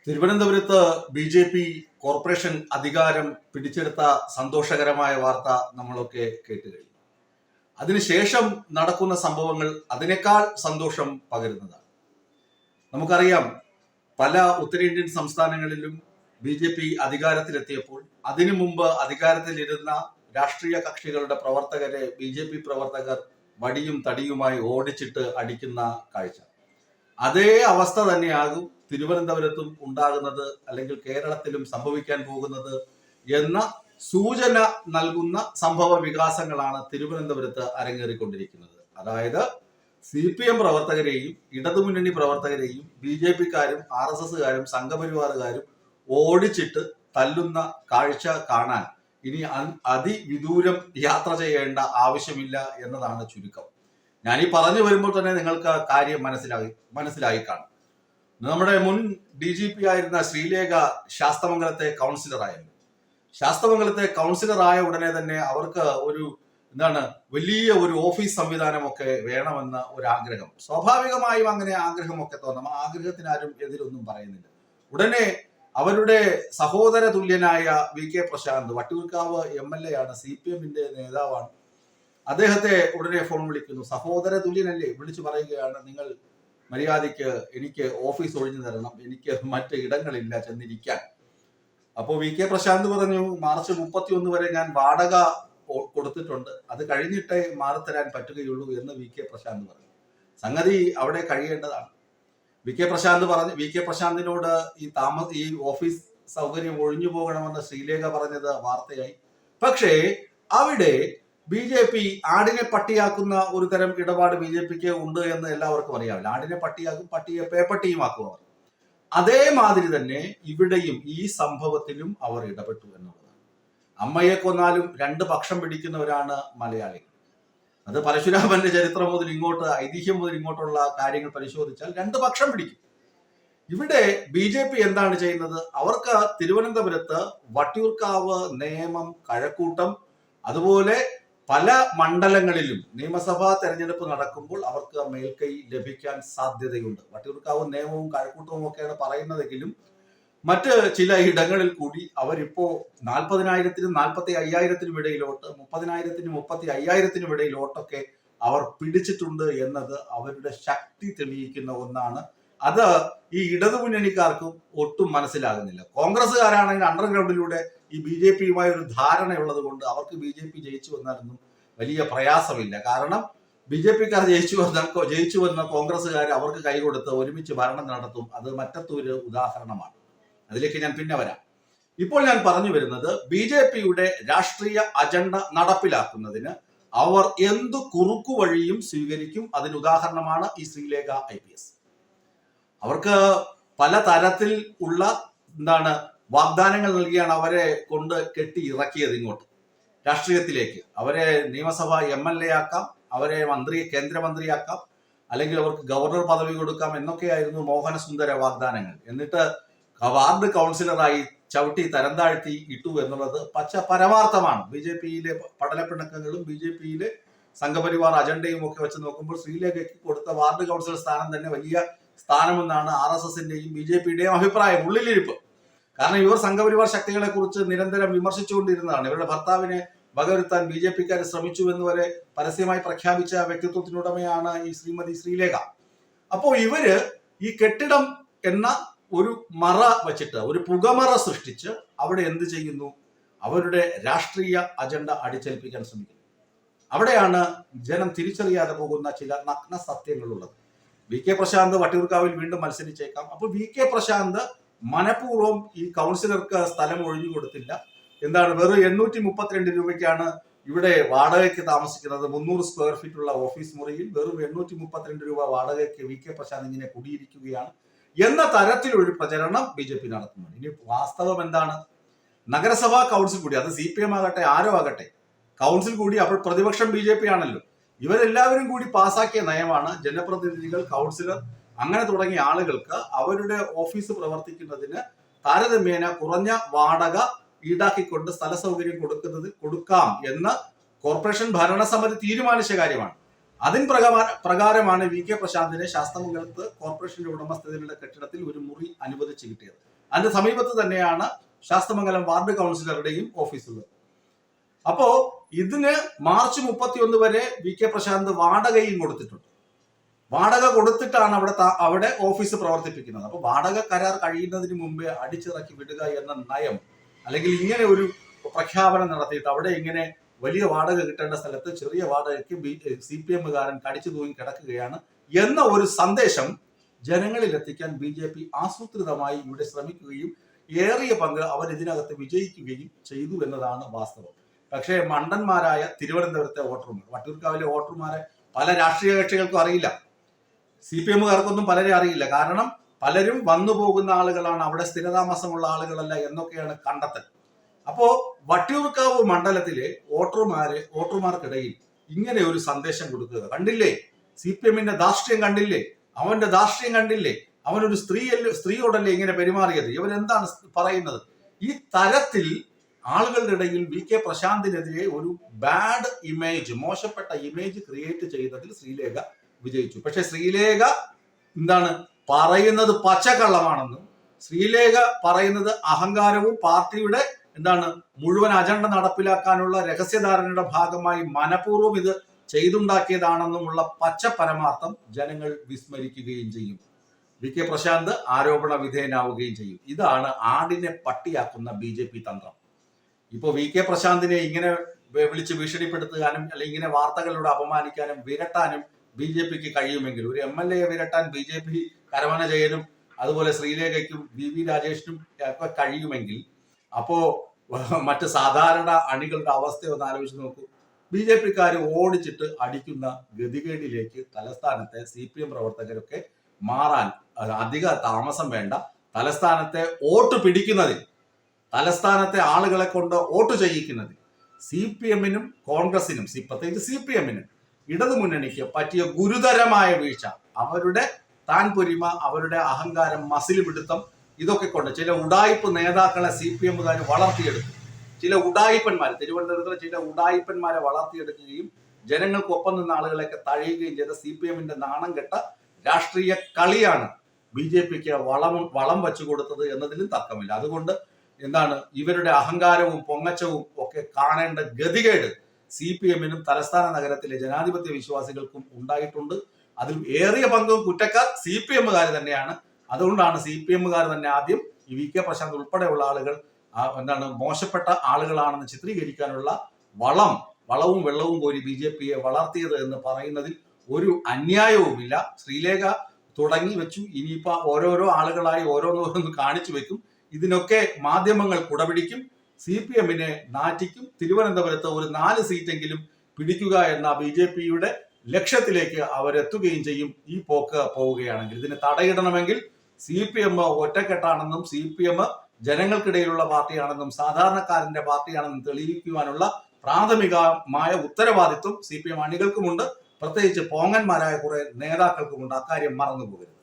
തിരുവനന്തപുരത്ത് BJP. Corporation അധികാരം പിടിച്ചെടുത്ത സന്തോഷകരമായ വാർത്ത നമ്മളൊക്കെ കേട്ട് കഴിഞ്ഞു. അതിനുശേഷം നടക്കുന്ന സംഭവങ്ങൾ അതിനേക്കാൾ സന്തോഷം പകരുന്നതാണ്. നമുക്കറിയാം, പല ഉത്തരേന്ത്യൻ സംസ്ഥാനങ്ങളിലും ബി.ജെ.പി. അധികാരത്തിലെത്തിയപ്പോൾ അതിനു മുമ്പ് അധികാരത്തിലിരുന്ന രാഷ്ട്രീയ കക്ഷികളുടെ പ്രവർത്തകരെ ബി.ജെ.പി. പ്രവർത്തകർ വടിയും തടിയുമായി ഓടിച്ചിട്ട് അടിക്കുന്ന കാഴ്ച. അതേ അവസ്ഥ തന്നെയാകും തിരുവനന്തപുരത്തും ഉണ്ടാകുന്നത്, അല്ലെങ്കിൽ കേരളത്തിലും സംഭവിക്കാൻ പോകുന്നത് എന്ന സൂചന നൽകുന്ന സംഭവ വികാസങ്ങളാണ് തിരുവനന്തപുരത്ത് അരങ്ങേറിക്കൊണ്ടിരിക്കുന്നത്. അതായത് CPM പ്രവർത്തകരെയും ഇടതുമുന്നണി പ്രവർത്തകരെയും BJP-ക്കാരും RSS-കാരും സംഘപരിവാറുകാരും ഓടിച്ചിട്ട് തല്ലുന്ന കാഴ്ച കാണാൻ ഇനി അതിവിദൂരം യാത്ര ചെയ്യേണ്ട ആവശ്യമില്ല എന്നതാണ് ചുരുക്കം. ഞാനീ പറഞ്ഞു വരുമ്പോൾ തന്നെ നിങ്ങൾക്ക് കാര്യം മനസ്സിലായി കാണും. നമ്മുടെ മുൻ DGP ആയിരുന്ന ശ്രീലേഖ ശാസ്തമംഗലത്തെ കൗൺസിലറായിരുന്നു. ശാസ്തമംഗലത്തെ കൗൺസിലറായ ഉടനെ തന്നെ അവർക്ക് വലിയ ഒരു ഓഫീസ് സംവിധാനമൊക്കെ വേണമെന്ന ഒരു ആഗ്രഹം. സ്വാഭാവികമായും അങ്ങനെ ആഗ്രഹമൊക്കെ തോന്നാം. ആ ആഗ്രഹത്തിന് ആരും എതിരൊന്നും പറയുന്നില്ല. ഉടനെ അവരുടെ സഹോദര തുല്യനായ VK പ്രശാന്ത്, വട്ടിയൂർക്കാവ് MLA ആണ്, CPM-ന്റെ നേതാവാണ്. അദ്ദേഹത്തെ ഉടനെ ഫോൺ വിളിക്കുന്നു. സഹോദര തുല്യനല്ലേ, വിളിച്ചു പറയുകയാണ്, നിങ്ങൾ മര്യാദയ്ക്ക് എനിക്ക് ഓഫീസ് ഒഴിഞ്ഞു തരണം, എനിക്ക് മറ്റ് ഇടങ്ങളില്ല ചെന്നിരിക്കാൻ. അപ്പോൾ VK പ്രശാന്ത് പറഞ്ഞു, മാർച്ച് 31 വരെ ഞാൻ വാടക കൊടുത്തിട്ടുണ്ട്, അത് കഴിഞ്ഞിട്ടേ മാറിത്തരാൻ പറ്റുകയുള്ളൂ എന്ന് VK പ്രശാന്ത് പറഞ്ഞു. സംഗതി അവിടെ കഴിയേണ്ടതാണ്. VK പ്രശാന്തിനോട് ഈ ഓഫീസ് സൗകര്യം ഒഴിഞ്ഞു പോകണമെന്ന് ശ്രീലേഖ പറഞ്ഞത് വാർത്തയായി. പക്ഷേ അവിടെ BJP ആടിനെ പട്ടിയാക്കുന്ന ഒരു തരം ഇടപാട് BJP-ക്ക് ഉണ്ട് എന്ന് എല്ലാവർക്കും അറിയാവില്ല. ആടിനെ പട്ടിയാക്കും, പട്ടിയെ പേപ്പട്ടിയുമാക്കും അവർ. അതേമാതിരി തന്നെ ഇവിടെയും ഈ സംഭവത്തിലും അവർ ഇടപെട്ടു എന്നുള്ളതാണ്. അമ്മയെ കൊന്നാലും രണ്ട് പക്ഷം പിടിക്കുന്നവരാണ് മലയാളികൾ. അത് പരശുരാമന്റെ ചരിത്രം മുതൽ ഇങ്ങോട്ട്, ഐതിഹ്യം മുതൽ ഇങ്ങോട്ടുള്ള കാര്യങ്ങൾ പരിശോധിച്ചാൽ രണ്ട് പക്ഷം പിടിക്കും. ഇവിടെ BJP എന്താണ് ചെയ്യുന്നത്? അവർക്ക് തിരുവനന്തപുരത്ത് വട്ടിയൂർക്കാവ്, നേമം, കഴക്കൂട്ടം, അതുപോലെ പല മണ്ഡലങ്ങളിലും നിയമസഭാ തെരഞ്ഞെടുപ്പ് നടക്കുമ്പോൾ അവർക്ക് മേൽക്കൈ ലഭിക്കാൻ സാധ്യതയുണ്ട്. വട്ടിയൂർക്കാവും നേമവും കഴക്കൂട്ടവും ഒക്കെയാണ് പറയുന്നതെങ്കിലും മറ്റ് ചില ഇടങ്ങളിൽ കൂടി അവരിപ്പോ 40,000-നും 45,000-നും ഇടയിലോട്ട്, 30,000-നും 35,000-നും ഇടയിലോട്ടൊക്കെ അവർ പിടിച്ചിട്ടുണ്ട് എന്നത് അവരുടെ ശക്തി തെളിയിക്കുന്ന ഒന്നാണ്. അത് ഈ ഇടതുമുന്നണിക്കാർക്കും ഒട്ടും മനസ്സിലാകുന്നില്ല. കോൺഗ്രസ്സുകാരാണെങ്കിൽ അണ്ടർഗ്രൗണ്ടിലൂടെ ഈ BJP-യുമായി ഒരു ധാരണയുള്ളത് കൊണ്ട് അവർക്ക് BJP ജയിച്ചു വന്നാലൊന്നും വലിയ പ്രയാസമില്ല. കാരണം BJP-ക്കാർ ജയിച്ചു വന്ന കോൺഗ്രസ്സുകാർ അവർക്ക് കൈകൊടുത്ത് ഒരുമിച്ച് ഭരണം നടത്തും. അത് മറ്റത്തൊരു ഉദാഹരണമാണ്. അതിലേക്ക് ഞാൻ പിന്നെ വരാം. ഇപ്പോൾ ഞാൻ പറഞ്ഞു വരുന്നത്, BJP-യുടെ രാഷ്ട്രീയ അജണ്ട നടപ്പിലാക്കുന്നതിന് അവർ എന്തു കുറുക്കുവഴിയും സ്വീകരിക്കും. അതിന് ഉദാഹരണമാണ് ഈ ശ്രീലേഖ IPS. അവർക്ക് പല തരത്തിൽ ഉള്ള വാഗ്ദാനങ്ങൾ നൽകിയാണ് അവരെ കൊണ്ട് കെട്ടി ഇറക്കിയത് ഇങ്ങോട്ട് രാഷ്ട്രീയത്തിലേക്ക്. അവരെ നിയമസഭാ MLA ആക്കാം, അവരെ കേന്ദ്രമന്ത്രിയാക്കാം, അല്ലെങ്കിൽ അവർക്ക് ഗവർണർ പദവി കൊടുക്കാം എന്നൊക്കെയായിരുന്നു മോഹനസുന്ദര വാഗ്ദാനങ്ങൾ. എന്നിട്ട് വാർഡ് കൗൺസിലറായി ചവിട്ടി തരം താഴ്ത്തി ഇട്ടു എന്നുള്ളത് പച്ച പരമാർത്ഥമാണ്. BJP-യിലെ പടലപ്പിണക്കങ്ങളും BJP-യിലെ സംഘപരിവാർ അജണ്ടയും ഒക്കെ വെച്ച് നോക്കുമ്പോൾ ശ്രീലേഖയ്ക്ക് കൊടുത്ത വാർഡ് കൗൺസിലർ സ്ഥാനം തന്നെ വലിയ സ്ഥാനമെന്നാണ് RSS-ന്റെയും BJP-യുടെയും അഭിപ്രായം, ഉള്ളിലിരിപ്പ്. കാരണം ഇവർ സംഘപരിവാർ ശക്തികളെ കുറിച്ച് നിരന്തരം വിമർശിച്ചുകൊണ്ടിരുന്നതാണ്. ഇവരുടെ ഭർത്താവിനെ വകവരുത്താൻ BJP-ക്കാർ ശ്രമിച്ചു എന്ന് വരെ പരസ്യമായി പ്രഖ്യാപിച്ച വ്യക്തിത്വത്തിനുടമയാണ് ഈ ശ്രീമതി ശ്രീലേഖ. അപ്പോൾ ഇവര് ഈ കെട്ടിടം എന്ന ഒരു മറ വച്ചിട്ട്, ഒരു പുകമറ സൃഷ്ടിച്ച് അവിടെ എന്ത് ചെയ്യുന്നു? അവരുടെ രാഷ്ട്രീയ അജണ്ട അടിച്ചേൽപ്പിക്കാൻ ശ്രമിക്കുന്നു. അവിടെയാണ് ജനം തിരിച്ചറിയാതെ പോകുന്ന ചില നഗ്ന സത്യങ്ങളുള്ളത്. VK പ്രശാന്ത് വട്ടിയൂർക്കാവിൽ വീണ്ടും മത്സരിച്ചേക്കാം. അപ്പോൾ VK പ്രശാന്ത് മനഃപൂർവ്വം ഈ കൗൺസിലർക്ക് സ്ഥലം ഒഴിഞ്ഞു കൊടുത്തില്ല. വെറും 832 രൂപയ്ക്കാണ് ഇവിടെ വാടകയ്ക്ക് താമസിക്കുന്നത്. 300 സ്ക്വയർ ഫീറ്റ് ഉള്ള ഓഫീസ് മുറിയിൽ വെറും 832 രൂപ വാടകയ്ക്ക് VK പ്രശാന്ത് ഇങ്ങനെ കുടിയിരിക്കുകയാണ് എന്ന തരത്തിലൊരു പ്രചരണം BJP നടത്തുന്നുണ്ട്. ഇനി വാസ്തവം എന്താണ്? നഗരസഭാ കൗൺസിൽ കൂടി, അത് CPM ആകട്ടെ ആരോ ആകട്ടെ, കൗൺസിൽ കൂടി അപ്പോൾ പ്രതിപക്ഷം BJP ആണല്ലോ, ഇവരെല്ലാവരും കൂടി പാസാക്കിയ നയമാണ് ജനപ്രതിനിധികൾ, കൗൺസിലർ അങ്ങനെ തുടങ്ങിയ ആളുകൾക്ക് അവരുടെ ഓഫീസ് പ്രവർത്തിക്കുന്നതിന് താരതമ്യേന കുറഞ്ഞ വാടക ഈടാക്കിക്കൊണ്ട് സ്ഥല സൗകര്യം കൊടുക്കാം എന്ന് കോർപ്പറേഷൻ ഭരണസമിതി തീരുമാനിച്ച കാര്യമാണ്. അതിന് പ്രകാരമാണ് VK പ്രശാന്തിനെ ശാസ്തമംഗലത്ത് കോർപ്പറേഷന്റെ ഉടമസ്ഥതയിലുള്ള കെട്ടിടത്തിൽ ഒരു മുറി അനുവദിച്ചു കിട്ടിയത്. അതിന്റെ സമീപത്ത് തന്നെയാണ് ശാസ്തമംഗലം വാർഡ് കൗൺസിലറുടെയും ഓഫീസുള്ളത്. അപ്പോ ഇതിന് മാർച്ച് 31 വരെ വി കെ പ്രശാന്ത് വാടകയും കൊടുത്തിട്ടുണ്ട്. വാടക കൊടുത്തിട്ടാണ് അവിടെ ഓഫീസ് പ്രവർത്തിപ്പിക്കുന്നത്. അപ്പൊ വാടക കരാർ കഴിയുന്നതിന് മുമ്പേ അടിച്ചിറക്കി വിടുക എന്ന നയം, അല്ലെങ്കിൽ ഇങ്ങനെ ഒരു പ്രഖ്യാപനം നടത്തിയിട്ട് അവിടെ ഇങ്ങനെ വലിയ വാടക കിട്ടേണ്ട സ്ഥലത്ത് ചെറിയ വാടകയ്ക്ക് CPM-കാരൻ കടിച്ചു തൂങ്ങി കിടക്കുകയാണ് എന്ന ഒരു സന്ദേശം ജനങ്ങളിൽ എത്തിക്കാൻ BJP ആസൂത്രിതമായി ഇവിടെ ശ്രമിക്കുകയും ഏറിയ പങ്ക് അവർ ഇതിനകത്ത് വിജയിക്കുകയും ചെയ്തു എന്നതാണ് വാസ്തവം. പക്ഷേ മണ്ടന്മാരായ തിരുവനന്തപുരത്തെ വോട്ടർമാർ, വട്ടിയൂർക്കാവിലെ വോട്ടർമാരെ പല രാഷ്ട്രീയ കക്ഷികൾക്കും അറിയില്ല, CPM-കാർക്കൊന്നും പലരെ അറിയില്ല. കാരണം പലരും വന്നു പോകുന്ന ആളുകളാണ്, അവിടെ സ്ഥിരതാമസമുള്ള ആളുകളല്ല എന്നൊക്കെയാണ് കണ്ടെത്തൽ. അപ്പോ വട്ടിയൂർക്കാവ് മണ്ഡലത്തിലെ വോട്ടർമാർക്കിടയിൽ ഇങ്ങനെ ഒരു സന്ദേശം കൊടുക്കുക കണ്ടില്ലേ, CPM-ന്റെ ധാർഷ്ട്യം കണ്ടില്ലേ, അവന്റെ ധാർഷ്ട്യം കണ്ടില്ലേ, അവനൊരു സ്ത്രീയോടല്ലേ ഇങ്ങനെ പെരുമാറിയത്, ഇവൻ എന്താണ് പറയുന്നത്, ഈ തരത്തിൽ ആളുകളുടെ ഇടയിൽ വി കെ പ്രശാന്തിനെതിരെ ഒരു ബാഡ് ഇമേജ്, മോശപ്പെട്ട ഇമേജ് ക്രിയേറ്റ് ചെയ്തതിൽ ശ്രീലേഖ വിജയിച്ചു. പക്ഷെ ശ്രീലേഖ എന്താണ് പറയുന്നത് പച്ചക്കള്ളമാണെന്നും, ശ്രീലേഖ പറയുന്നത് അഹങ്കാരവും പാർട്ടിയുടെ മുഴുവൻ അജണ്ട നടപ്പിലാക്കാനുള്ള രഹസ്യധാരണയുടെ ഭാഗമായി മനഃപൂർവ്വം ഇത് ചെയ്തുണ്ടാക്കിയതാണെന്നുമുള്ള പച്ച പരമാർത്ഥം ജനങ്ങൾ വിസ്മരിക്കുകയും ചെയ്യും. വി കെ പ്രശാന്ത് ആരോപണ വിധേയനാവുകയും ചെയ്യും. ഇതാണ് ആടിനെ പട്ടിയാക്കുന്ന BJP തന്ത്രം. ഇപ്പൊ വി കെ പ്രശാന്തിനെ ഇങ്ങനെ വിളിച്ച് ഭീഷണിപ്പെടുത്താനും അല്ലെങ്കിൽ ഇങ്ങനെ വാർത്തകളിലൂടെ അപമാനിക്കാനും വിരട്ടാനും BJPക്ക് കഴിയുമെങ്കിൽ, ഒരു MLA വിരട്ടാൻ BJP കരമന ജയനും അതുപോലെ ശ്രീലേഖയ്ക്കും VV രാജേഷിനും ഒക്കെ കഴിയുമെങ്കിൽ, അപ്പോ മറ്റ് സാധാരണ അണികളുടെ അവസ്ഥ ഒന്ന് ആലോചിച്ച് നോക്കൂ. BJPക്കാർ ഓടിച്ചിട്ട് അടിക്കുന്ന ഗതികേടിലേക്ക് തലസ്ഥാനത്തെ CPM പ്രവർത്തകരൊക്കെ മാറാൻ അധിക താമസം വേണ്ട. തലസ്ഥാനത്തെ വോട്ട് പിടിക്കുന്നതിൽ, തലസ്ഥാനത്തെ ആളുകളെ കൊണ്ട് വോട്ട് ചെയ്യിക്കുന്നതിൽ CPM-നും കോൺഗ്രസിനും, പ്രത്യേകിച്ച് CPM-നും ഇടതുമുന്നണിക്ക് പറ്റിയ ഗുരുതരമായ വീഴ്ച, അവരുടെ താൻ പൊരിമ, അവരുടെ അഹങ്കാരം, മസിൽ പിടുത്തം, ഇതൊക്കെ കൊണ്ട് ചില ഉഡായിപ്പ് നേതാക്കളെ CPM-കാർ വളർത്തിയെടുത്തു. ചില ഉഡായിപ്പന്മാർ, തിരുവനന്തപുരത്തിലെ ചില ഉഡായിപ്പന്മാരെ വളർത്തിയെടുക്കുകയും ജനങ്ങൾക്കൊപ്പം നിന്ന ആളുകളെയൊക്കെ തഴയുകയും ചെയ്ത CPM-ന്റെ നാണം കെട്ട രാഷ്ട്രീയ കളിയാണ് BJPക്ക് വളം വെച്ചു കൊടുത്തത് എന്നതിലും തർക്കമില്ല. അതുകൊണ്ട് ഇവരുടെ അഹങ്കാരവും പൊങ്ങച്ചവും ഒക്കെ കാണേണ്ട ഗതികേട് CPM-നും തലസ്ഥാന നഗരത്തിലെ ജനാധിപത്യ വിശ്വാസികൾക്കും ഉണ്ടായിട്ടുണ്ട്. അതിൽ ഏറിയ പങ്കും കുറ്റക്കാർ CPM-കാർ തന്നെയാണ്. അതുകൊണ്ടാണ് CPM-കാർ തന്നെ ആദ്യം ഈ വി കെ പ്രശാന്ത് ഉൾപ്പെടെയുള്ള ആളുകൾ മോശപ്പെട്ട ആളുകളാണെന്ന് ചിത്രീകരിക്കാനുള്ള വളവും വെള്ളവും കോരി BJPയെ വളർത്തിയത് എന്ന് പറയുന്നതിൽ ഒരു അന്യായവുമില്ല. ശ്രീലേഖ തുടങ്ങി വെച്ചു, ഇനിയിപ്പോ ഓരോരോ ആളുകളായി ഓരോന്നോരോന്ന് കാണിച്ചു വെക്കും. ഇതിനൊക്കെ മാധ്യമങ്ങൾ കുടപിടിക്കും, CPM-നെ നാറ്റിക്കും. തിരുവനന്തപുരത്ത് ഒരു 4 സീറ്റെങ്കിലും പിടിക്കുക എന്ന BJPയുടെ ലക്ഷ്യത്തിലേക്ക് അവരെത്തുകയും ചെയ്യും. ഈ പോക്ക് പോവുകയാണെങ്കിൽ, ഇതിന് തടയിടണമെങ്കിൽ CPM ഒറ്റക്കെട്ടാണെന്നും CPM ജനങ്ങൾക്കിടയിലുള്ള പാർട്ടിയാണെന്നും സാധാരണക്കാരന്റെ പാർട്ടിയാണെന്നും തെളിയിക്കുവാനുള്ള പ്രാഥമികമായ ഉത്തരവാദിത്വം CPM അണികൾക്കുമുണ്ട്. പ്രത്യേകിച്ച് പോങ്ങന്മാരായ കുറെ നേതാക്കൾക്കുമുണ്ട്. അക്കാര്യം മറന്നുപോകരുത്.